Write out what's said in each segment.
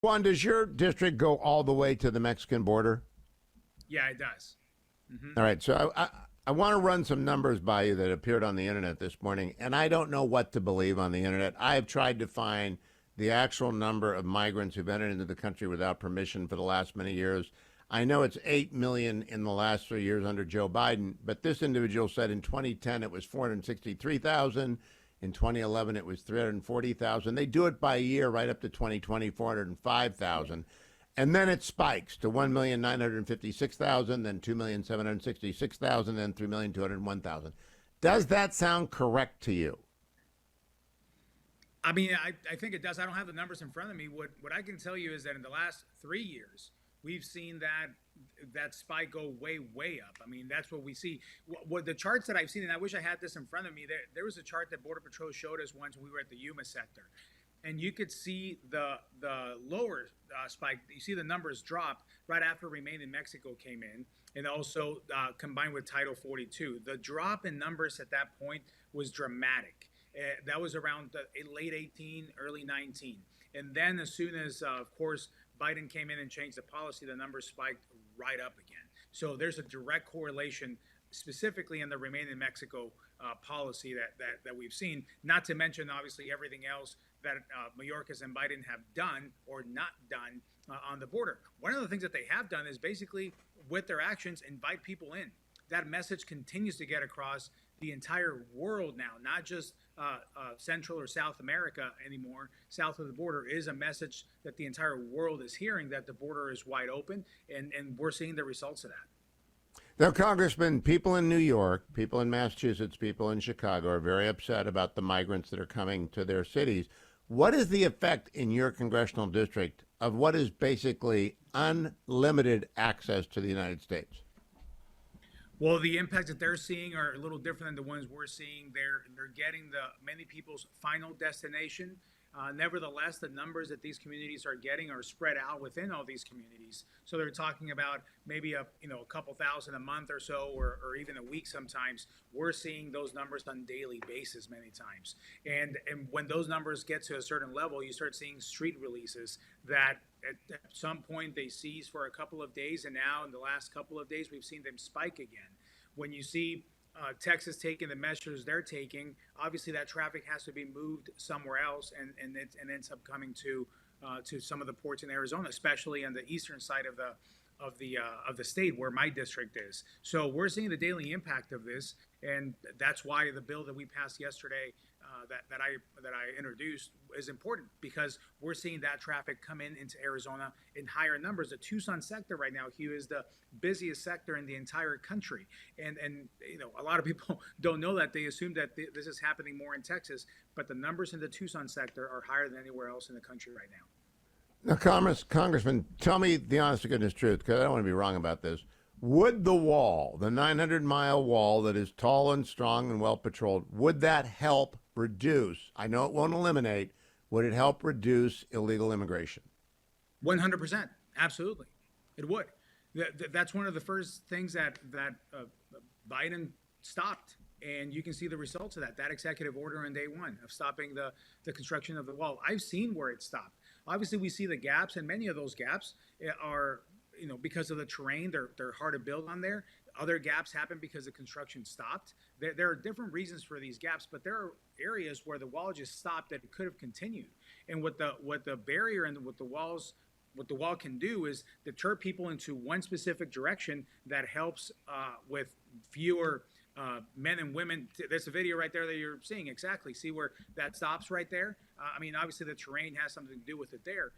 Juan, does your district go all the way to the Mexican border? Yeah, it does. Hmm. All right, so I want to run some numbers by you that appeared on the internet this morning, and I don't know what to believe on the internet. I have tried to find the actual number of migrants who've entered into the country without permission for the last many years. I know it's 8 million in the last 3 years under Joe Biden, but this individual said in 2010 it was 463,000. In 2011, it was 340,000. They do it by year right up to 2020, 405,000. And then it spikes to 1,956,000, then 2,766,000, then 3,201,000. Does that sound correct to you? I mean, I think it does. I don't have the numbers in front of me. What I can tell you is that in the last 3 years, we've seen that spike go way up. I mean, that's what we see. What the charts that I've seen, and I wish I had this in front of me. There was a chart that Border Patrol showed us once when we were at the Yuma sector, and you could see the lower spike. You see the numbers drop right after Remain in Mexico came in, and also combined with Title 42. The drop in numbers at that point was dramatic. That was around the late 18, early 19. And then as soon as, of course, Biden came in and changed the policy, the numbers spiked right up again. So there's a direct correlation specifically in the Remain in Mexico policy that we've seen, not to mention, obviously, everything else that Mayorkas and Biden have done or not done on the border. One of the things that they have done is basically, with their actions, invite people in. That message continues to get across the entire world now, not just Central or South America anymore. South of the border is a message that the entire world is hearing, that the border is wide open, and we're seeing the results of that. Now, Congressman, people in New York, people in Massachusetts, people in Chicago are very upset about the migrants that are coming to their cities. What is the effect in your congressional district of what is basically unlimited access to the United States? Well, the impacts that they're seeing are a little different than the ones we're seeing. They're getting many people's final destination. Nevertheless, the numbers that these communities are getting are spread out within all these communities. So they're talking about maybe a couple thousand a month or so, or even a week sometimes. We're seeing those numbers on a daily basis many times. And when those numbers get to a certain level, you start seeing street releases that at some point they cease for a couple of days, and now in the last couple of days we've seen them spike again. When you see Texas taking the measures they're taking, obviously that traffic has to be moved somewhere else, and it ends up coming to some of the ports in Arizona, especially on the eastern side of the state where my district is. So we're seeing the daily impact of this, and that's why the bill that we passed yesterday, that I introduced, is important, because we're seeing that traffic come into Arizona in higher numbers. The Tucson sector right now, Hugh, is the busiest sector in the entire country, and a lot of people don't know that. They assume that this is happening more in Texas, but the numbers in the Tucson sector are higher than anywhere else in the country right now. Now, Congressman, tell me the honest to goodness truth, because I don't want to be wrong about this. Would the wall, the 900-mile wall that is tall and strong and well patrolled, would that help reduce? I know it won't eliminate. Would it help reduce illegal immigration? 100%, absolutely, it would. That's one of the first things that Biden stopped, and you can see the results of that executive order on day one of stopping the construction of the wall. I've seen where it stopped. Obviously, we see the gaps, and many of those gaps are, because of the terrain, they're hard to build on there. Other gaps happen because the construction stopped. There are different reasons for these gaps, but there are areas where the wall just stopped that it could have continued. And what the barrier and what the wall can do is deter people into one specific direction that helps with fewer men and women. There's a video right there that you're seeing exactly. See where that stops right there? I mean, obviously the terrain has something to do with it there.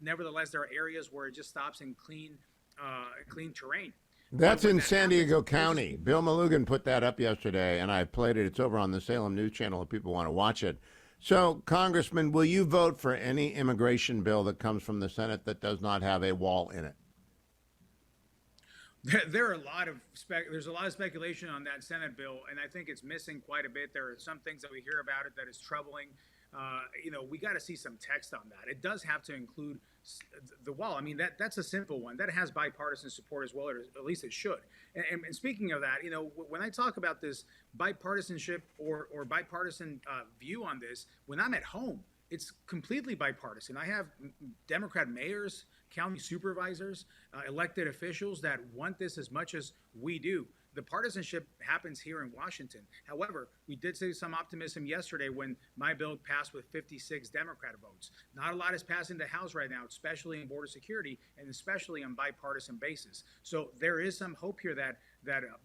Nevertheless, there are areas where it just stops in clean terrain. That's in San Diego County. Bill Malugan put that up yesterday, and I played it. It's over on the Salem News Channel if people want to watch it. So, Congressman, will you vote for any immigration bill that comes from the Senate that does not have a wall in it? There are there's a lot of speculation on that Senate bill, and I think it's missing quite a bit. There are some things that we hear about it that is troubling. We got to see some text on that. It does have to include the wall. I mean, that's a simple one. That has bipartisan support as well, or at least it should. And speaking of that, when I talk about this bipartisanship or bipartisan view on this, when I'm at home, it's completely bipartisan. I have Democrat mayors, county supervisors, elected officials that want this as much as we do. The partisanship happens here in Washington. However, we did see some optimism yesterday when my bill passed with 56 Democrat votes. Not a lot is passing the House right now, especially in border security and especially on bipartisan basis. So there is some hope here that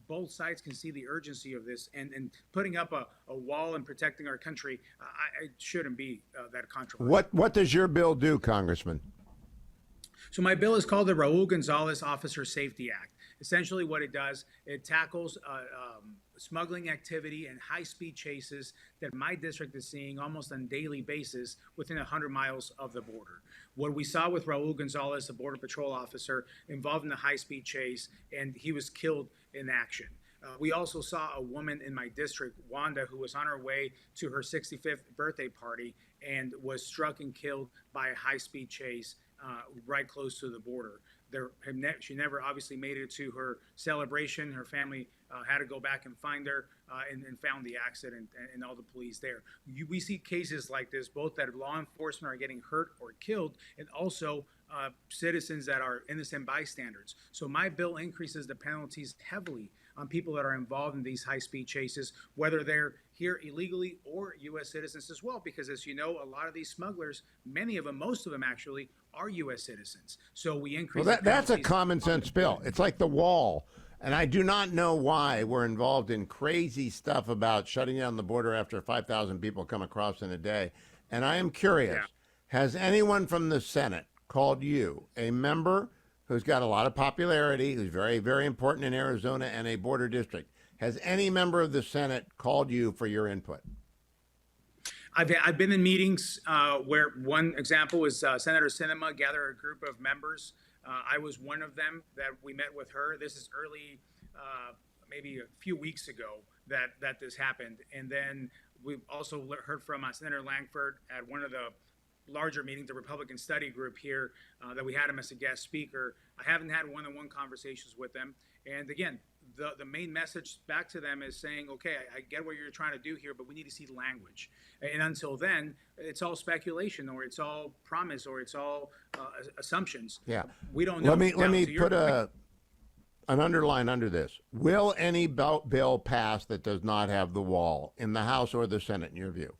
both sides can see the urgency of this, and putting up a wall and protecting our country, it shouldn't be that controversial. What does your bill do, Congressman? So my bill is called the Raul Gonzalez Officer Safety Act. Essentially what it does, it tackles smuggling activity and high-speed chases that my district is seeing almost on a daily basis within 100 miles of the border. What we saw with Raul Gonzalez, the Border Patrol officer, involved in the high-speed chase, and he was killed in action. We also saw a woman in my district, Wanda, who was on her way to her 65th birthday party and was struck and killed by a high-speed chase right close to the border. She never obviously made it to her celebration. Her family had to go back and find her and found the accident and all the police there. We see cases like this, both that law enforcement are getting hurt or killed, and also citizens that are innocent bystanders. So my bill increases the penalties heavily on people that are involved in these high-speed chases, whether they're here illegally or U.S. citizens as well, because as you know, a lot of these smugglers, many of them, most of them actually, are U.S. citizens. So we increase. Well, that's a common sense bill. It's like the wall. And I do not know why we're involved in crazy stuff about shutting down the border after 5,000 people come across in a day. And I am curious, has anyone from the Senate called you, a member who's got a lot of popularity, who's very, very important in Arizona and a border district? Has any member of the Senate called you for your input? I've been in meetings where one example is Senator Sinema gathered a group of members. I was one of them that we met with her. This is early, maybe a few weeks ago that this happened. And then we've also heard from Senator Langford at one of the larger meetings, the Republican Study Group here, that we had him as a guest speaker. I haven't had one-on-one conversations with them. And again, the main message back to them is saying, okay, I get what you're trying to do here, but we need to see language. And until then, it's all speculation, or it's all promise, or it's all assumptions. Yeah. We don't know. Let me put an underline under this. Will any bill pass that does not have the wall in the House or the Senate, in your view?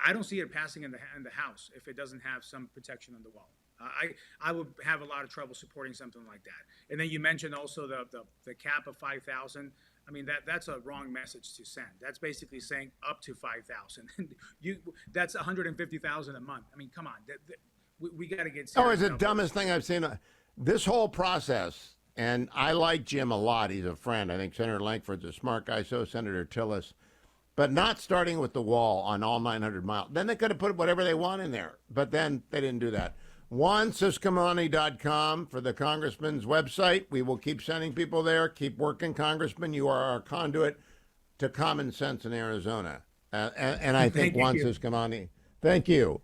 I don't see it passing in the House if it doesn't have some protection on the wall. I would have a lot of trouble supporting something like that. And then you mentioned also the cap of 5,000. I mean, that's a wrong message to send. That's basically saying up to 5,000. That's 150,000 a month. I mean, come on, we got to get serious. Oh, it's the dumbest thing I've seen. This whole process, and I like Jim a lot. He's a friend. I think Senator Langford's a smart guy. So is Senator Tillis. But not starting with the wall on all 900 miles. Then they could have put whatever they want in there. But then they didn't do that. JuanCiscomani.com for the Congressman's website. We will keep sending people there. Keep working, Congressman. You are our conduit to common sense in Arizona. And I think Juan Ciscomani. Thank you.